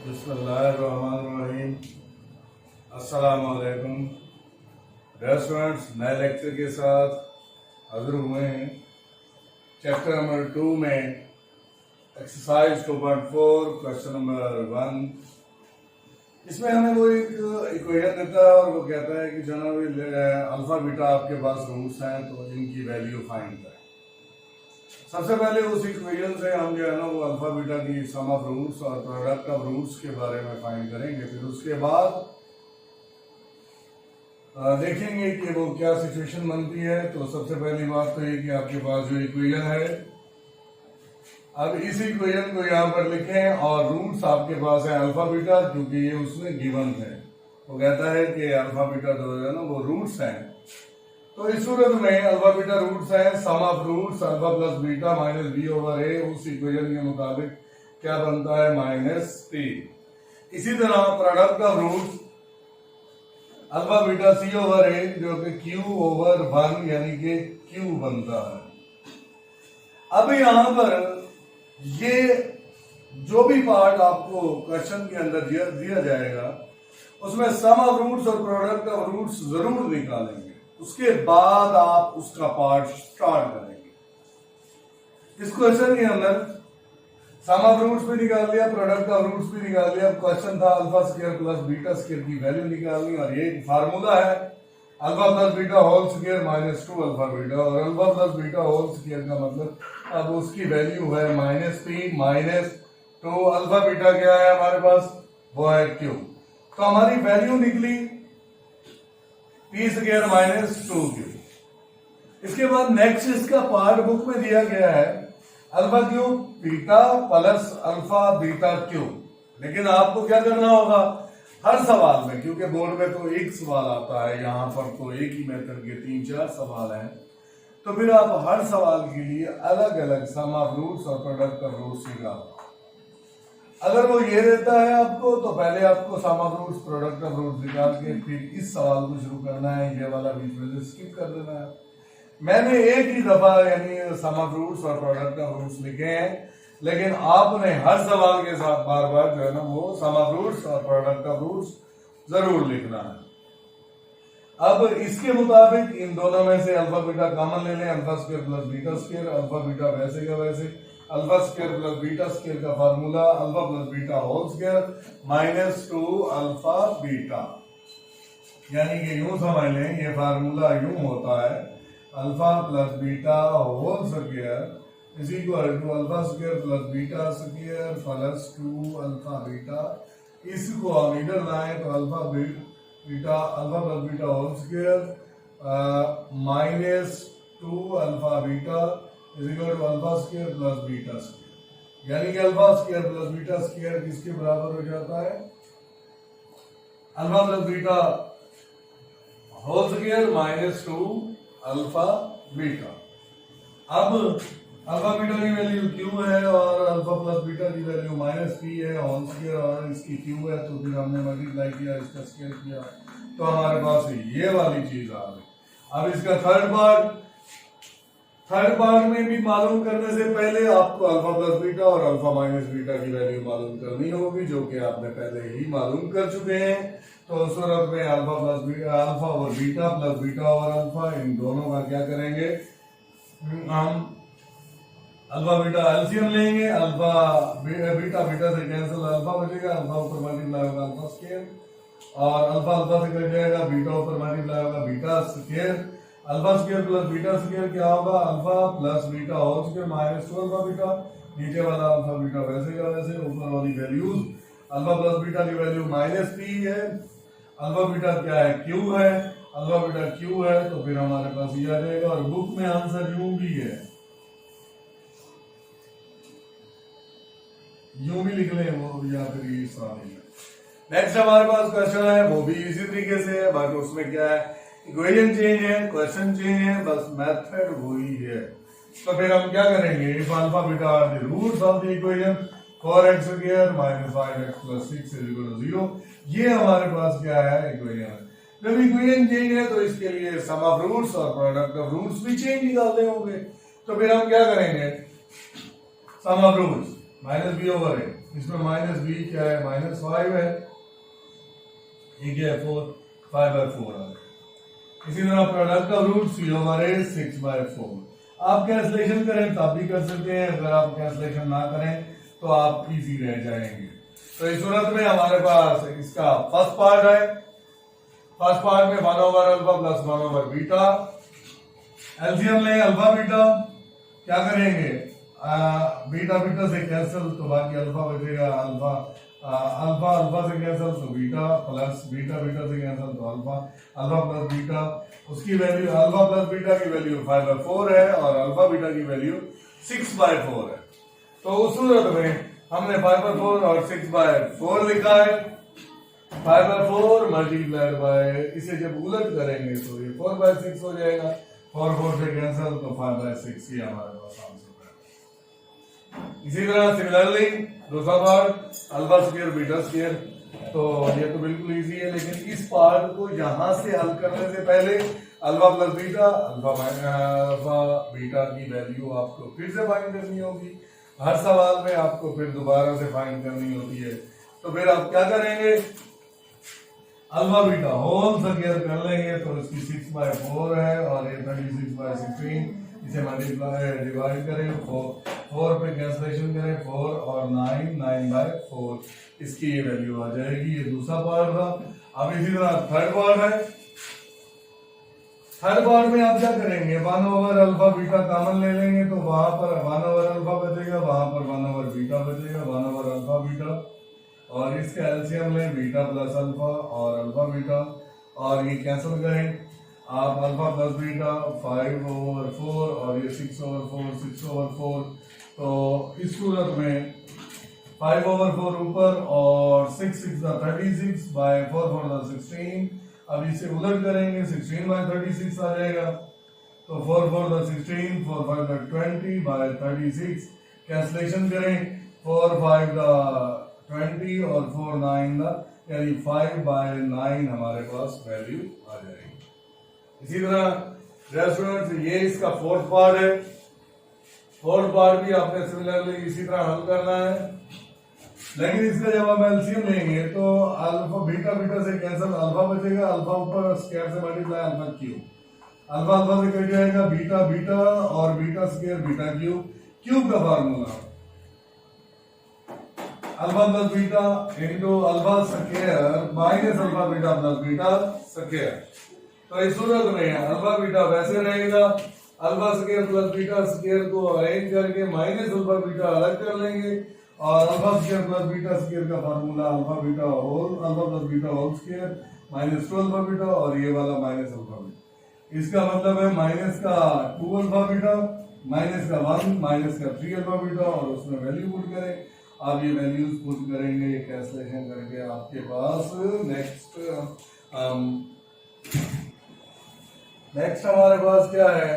बिस्मिल्लाहिर्रहमानिर्रहीम। अस्सलाम वालेकुम। डियर स्टूडेंट्स, नए लेक्चर के साथ हाजिर हुए हैं। चैप्टर नंबर 2 में एक्सरसाइज 2.4 क्वेश्चन नंबर 1। इसमें हमें वो एक इक्वेशन देता है और वो कहता है कि जनाब अल्फा बीटा आपके पास रूट्स हैं तो इनकी वैल्यू फाइंड करें। सबसे पहले उस इक्वेशन से हम जो है ना वो अल्फा बीटा की सम ऑफ रूट्स और प्रोडक्ट ऑफ रूट्स के बारे में फाइंड करेंगे। फिर उसके बाद देखेंगे कि वो क्या सिचुएशन बनती है। तो सबसे पहली बात तो ये कि आपके पास जो इक्वेशन है, अब इस इक्वेशन को यहाँ पर लिखें और रूट्स आपके पास है अल्फा बीटा, क्योंकि ये उसमें गिवन है। वो कहता है कि अल्फा बीटा जो है ना वो रूट्स हैं। तो इस सूरत में अल्फा बीटा रूट्स है, sum of roots alpha plus beta minus b over a. उस इक्वेशन के मुताबिक क्या बनता है? Minus t. इसी तरह product of roots alpha beta c over a, जो कि क्यू ओवर 1 यानी कि क्यू बनता है। अब यहां पर ये जो भी पार्ट आपको क्वेश्चन के अंदर दिया जाएगा उसमें सम ऑफ रूट्स और प्रोडक्ट ऑफ रूट्स जरूर निकालेंगे। उसके बाद आप उसका पार्ट स्टार्ट करेंगे। इस क्वेश्चन के अंदर सम ऑफ रूट्स भी निकाल लिया, प्रोडक्ट ऑफ रूट्स भी निकाल लिया। क्वेश्चन था alpha square plus beta square की वैल्यू निकालनी, और ये फार्मूला है alpha plus beta whole square minus 2 alpha beta. और alpha plus beta whole square का मतलब अब उसकी वैल्यू है माइनस 3 माइनस 2। अल्फा बीटा क्या है हमारे पास? वो है क्यू। तो हमारी वैल्यू निकली पी स्क्वायर माइनस 2 क्यू। इसके बाद नेक्स्ट इसका पार्ट बुक में दिया गया है alpha cube beta plus alpha beta cube. लेकिन आपको क्या करना होगा हर सवाल में, क्योंकि बोर्ड में तो एक सवाल आता है, यहाँ पर तो एक ही मेथड के 3-4 सवाल हैं, तो फिर आप हर सवाल के लिए अलग अलग सम ऑफ रूट्स और प्रोडक्ट ऑफ रूट्स निकालो। अगर वो ये देता है आपको तो पहले आपको sum of roots product of roots निकाल के फिर इस सवाल को शुरू करना है। ये वाला बीच में से स्किप कर देना है। मैंने एक ही दफा यानी सम ऑफ रूट्स और प्रोडक्ट ऑफ रूट्स लिखे हैं, लेकिन आपने हर सवाल के साथ बार बार जो है ना वो सम ऑफ रूट्स और प्रोडक्ट ऑफ रूट्स जरूर लिखना है। अब इसके मुताबिक इन दोनों में से अल्फा बीटा कॉमन ले लें, alpha square plus beta square. Alpha beta वैसे का वैसे, alpha square plus beta square का formula alpha plus beta whole square minus 2 alpha beta. यानी कि यूं समझ लें ये फार्मूला यूं होता है alpha plus beta whole square is equal to alpha square plus beta square plus 2 alpha beta. इसको हम इधर लाएं तो alpha beta alpha plus beta whole square minus 2 alpha beta is equal to alpha square plus beta square. यानी कि alpha square plus beta square किसके बराबर हो जाता है? Alpha plus beta whole square minus 2 alpha beta. अब alpha beta की value Q है और अल्फा प्लस बीटा की वैल्यू माइनस पी है होल स्क्वायर, और इसकी क्यू है तो फिर हमने मल्टीप्लाई किया, इसका स्क्वायर किया तो हमारे पास ये वाली चीज आ गई। अब इसका थर्ड पार्ट में भी मालूम करने से पहले आपको अल्फा प्लस बीटा और अल्फा माइनस बीटा की वैल्यू मालूम करनी होगी, जो कि आपने पहले ही मालूम कर चुके हैं। तो उस सूरत में अल्फा प्लस बीटा अल्फा और बीटा प्लस बीटा और अल्फा इन दोनों का क्या करेंगे? हम अल्फा बीटा एलसीएम लेंगे। अल्फा बीटा बीटा से कैंसिल, अल्फा बचेगा, अल्फा ऊपर मल्टीप्लाई होगा अल्फा स्क्वायर, और अल्फा अल्फा से कट जाएगा, बीटा ऊपर मल्टीप्लाई होगा beta square. Alpha square plus beta square क्या होगा? Alpha plus beta whole square minus 2 alpha beta. नीचे वाला अल्फा बीटा वैसे का वैसे, ऊपर वाली वैल्यूज अल्फा प्लस बीटा की वैल्यू माइनस 3 है, अल्फा बीटा क्या है? क्यू है। अल्फा बीटा क्यू है तो फिर हमारे पास ये आ जाएगा, और बुक में आंसर यूं भी है, यूं भी लिख लें वो, या फिर इस वाले में। नेक्स्ट हमारे पास क्वेश्चन है, वो भी इसी तरीके से है, बट उसमें क्या है? इक्वेशन चेंज है, क्वेश्चन चेंज है, बस मेथड वही है। तो फिर हम क्या करेंगे? If alpha beta are the roots of the equation 4x square minus 5x plus 6 is equal to 0। ये हमारे पास क्या है? इक्वेशन है। जब इक्वेशन चेंज है तो इसके लिए सम ऑफ रूट्स और प्रोडक्ट ऑफ रूट्स भी चेंज निकालने होंगे। तो फिर हम क्या करेंगे? Sum of roots minus b over a इसमें माइनस बी क्या है, -5 है, ये क्या है 4, 5/4 आ गया। इसी तरह product of root c over a 6/4। आप कैंसलेशन करें तब भी कर सकते हैं, अगर आप कैंसलेशन ना करें तो आप इजी रह जाएंगे। तो इस सूरत में हमारे पास इसका फर्स्ट पार्ट है, फर्स्ट पार्ट में 1/अल्फा प्लस 1/बीटा, एलसीएम लें अल्फा बीटा, क्या करेंगे बीटा बीटा से कैंसिल तो बाकी अल्फा बचेगा, अल्फा अल्फा से कैंसिल तो बीटा, प्लस बीटा बीटा से कैंसिल तो अल्फा, अल्फा प्लस बीटा, उसकी वैल्यू अल्फा प्लस बीटा की वैल्यू 5/4 है और अल्फा बीटा की वैल्यू 6/4 है। तो उस सूरत में हमने 5/4 और 6/4 लिखा है। 5/4 मल्टीप्लाइड बाय, इसे जब उलट करेंगे तो ये 4/6 हो जाएगा, 4 से कैंसिल तो 5/6 ही हमारे पास आंसर है। इसी तरह सिमिलरली दूसरा part alpha square beta square, तो ये तो बिल्कुल इजी है, लेकिन इस पार्ट को यहां से हल करने से पहले alpha plus beta, alpha beta की वैल्यू आपको फिर से फाइंड करनी होगी। हर सवाल में आपको फिर दोबारा से फाइंड करनी होती है। तो फिर आप क्या करेंगे, अल्फा बीटा होल स्क्वायर कर लेंगे तो इसकी 6/4 है और ये 36/16, इसे मल्टीप्लाई डिवाइड करें, 4 पे कैंसलेशन करें, 4 और 9, 9/4, इसकी ये वैल्यू आ जाएगी। ये दूसरा पार्ट था। अब इसी तरह थर्ड पार्ट है। थर्ड पार्ट में आप क्या करेंगे, 1/अल्फा बीटा कॉमन ले लेंगे तो वहां पर 1/अल्फा बचेगा, वहां पर 1/बीटा बचेगा, 1/अल्फा बीटा, और इसका एलसीएम लें बीटा प्लस अल्फा और अल्फा बीटा, और ये कैंसिल करें आप, अल्फा प्लस बीटा 5/4 और ये 6/4, 6/4, तो इस सूरत में 5/4 ऊपर और 6 36/4 16। अब इसे उलट करेंगे 16/36 आ जाएगा, तो 4/16, 4/5/20/36, कैंसलेशन करें 4/5/20 और 4/9, यानी 5/9 हमारे पास वैल्यू आ जाएगी। इसी तरह स्टूडेंट्स ये इसका फोर्थ पार्ट है। फोर्थ पार्ट भी आपने सिमिलरली इसी तरह हल करना है, लेकिन इसका जब हम एलसीएम लेंगे तो अल्फा बीटा बीटा से कैंसिल, अल्फा बचेगा, अल्फा ऊपर स्क्वायर से multiply alpha cube, alpha alpha से कट जाएगा, बीटा बीटा और beta square beta cube, cube का formula alpha plus beta into alpha square minus alpha beta plus beta square. तो इस सूरत में अल्फा बीटा वैसे रहेगा, alpha square plus beta square को अरेंज करके माइनस अल्फा बीटा अलग कर लेंगे, और alpha square plus beta square का formula alpha beta whole, alpha plus beta whole square minus 2 alpha beta, और ये वाला माइनस अल्फा बीटा। इसका मतलब है माइनस का 2 अल्फा बीटा, माइनस का 1, माइनस का 3 अल्फा बीटा, और उसमें वैल्यू पुट करें। आप ये वैल्यूज पुट करेंगे कैंसलेशन करके आपके पास नेक्स्ट हमारे पास क्या है,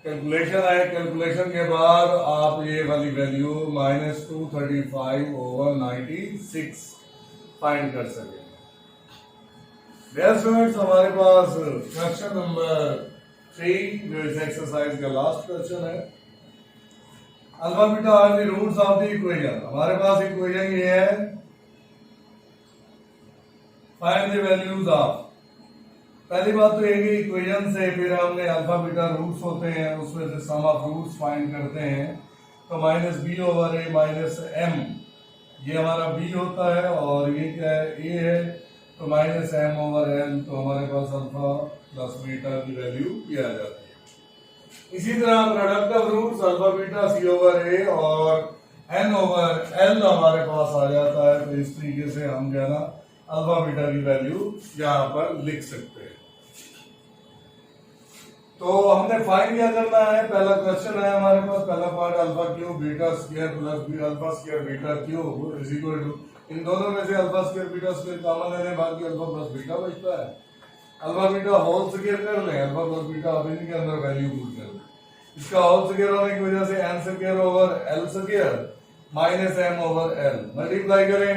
कैलकुलेशन है। कैलकुलेशन के बाद आप ये वाली वैल्यू -235/96 फाइंड कर सकेंगे। स्टूडेंट्स हमारे पास क्वेश्चन नंबर 3 जो इस एक्सरसाइज का लास्ट क्वेश्चन है। Alpha beta are the roots of the equation. हमारे पास इक्वेशन ये है, फाइंड द वैल्यूज ऑफ। पहली बात तो ये कि इक्वेशन से फिर हमने अल्फा बीटा रूट्स होते हैं, उसमें से सम ऑफ रूट्स फाइंड करते हैं। तो -b/a माइनस m, ये हमारा b होता है और ये क्या है a है, तो -m/n, तो हमारे पास अल्फा प्लस बीटा की वैल्यू ये आ जाती है। इसी तरह product of roots alpha beta c/a और n/l हमारे पास आ जाता है। तो इस तरीके से हम जो है ना अल्फा बीटा की वैल्यू यहाँ पर लिख सकते हैं। तो हमने फाइंड क्या करना है, पहला क्वेश्चन है हमारे पास, पहला part alpha cube beta square plus alpha square beta cube is equal to, इन दोनों में से alpha square beta square common लेने, बाकी अल्फा प्लस बीटा बचता है। अल्फा बीटा होल स्क्वायर कर लें, अल्फा प्लस बीटा अब इनके अंदर वैल्यू पुट कर लें। इसका होल स्क्वायर होने की वजह से n square over l square minus m/l, multiply करें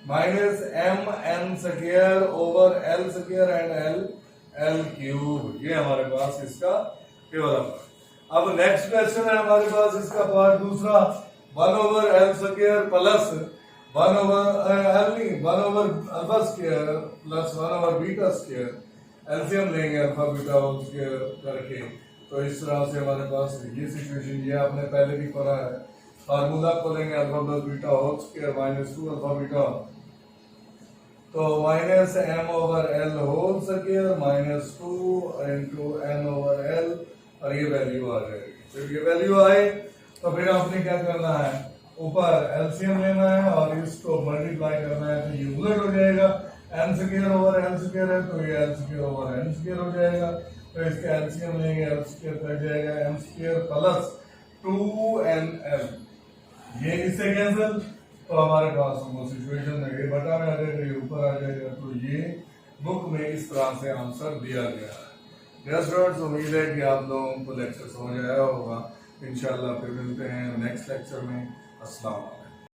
-mn square over l square and l cube, ये हमारे पास इसका केवल। अब नेक्स्ट क्वेश्चन है हमारे पास इसका पार्ट दूसरा, 1 over l square plus 1 over l नहीं 1 over alpha square plus 1 over beta square LCM लेंगे अल्फा बीटा होल स्क्वायर करके। तो इस तरह से हमारे पास ये सिचुएशन ये आपने पहले भी पढ़ा है। फार्मूला खोलेंगे alpha plus beta whole square minus 2 alpha beta, तो minus m over l whole square minus 2 into n over l, और ये वैल्यू आ जाएगी। जब ये वैल्यू आए तो फिर आपने क्या करना है, ऊपर एलसीएम लेना है और इसको मल्टीप्लाई करना है, तो ये उलट हो जाएगा। n square over l square है तो ये l square over n square हो जाएगा। तो इसका एलसीएम लेंगे l स्क्वायर कट जाएगा m स्क्वायर प्लस 2nl, ये इससे कैंसिल, तो हमारे पास वो सिचुएशन में ये बटा में आ जाएगा, ये ऊपर आ जाएगा। तो ये बुक में इस तरह से आंसर दिया गया है। डियर स्टूडेंट्स, उम्मीद है कि आप लोगों को लेक्चर समझ आया होगा। इंशाल्लाह फिर मिलते हैं नेक्स्ट लेक्चर में। अस्सलाम वालेकुम।